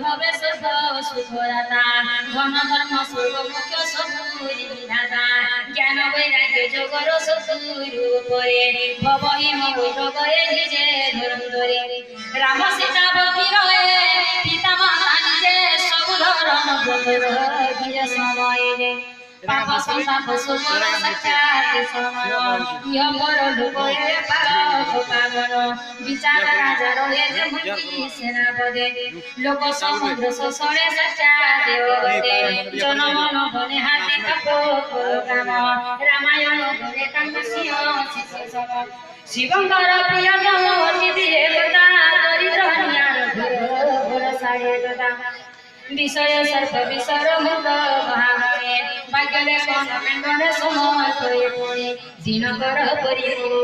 ভাবে সর্ব সুখদাতা ধন ধর্ম স্বর্গ মুখ্য সবুরি বিধাতা জ্ঞান বৈরাগ্য যোগর সতুরু পরে ভবহিম বৈরবয়ে নিজে ধরন্তরে রাম সীতা ভক্তি রয়ে পিতা মাতা নিজে সবু ধরম ধীরে সময়ে পাপ সংসাপ সুমন সাক্ষাৎ সমন ইহ পর লোকে পারত পাবন বিচার রাজা রয়ে যে মন্ত্রী সেনাপদে লোক সমুদ্র শোষণে সচ্চা দেবতে জনমন বনে হাতে কাপ কাম রামায়ণ ধরে কান্ত সিংহ শিশু সম শিবঙ্কর প্রিয় তম অতিথি দেবতা দরিদ্র নিয়ার ঘোর সাড়ে দাদা বিষয় সর্ব বিষর মুখ ভাগে ভাগ্যলে কোন মেন্ডনে সময় করে পড়ে দিন কর পরি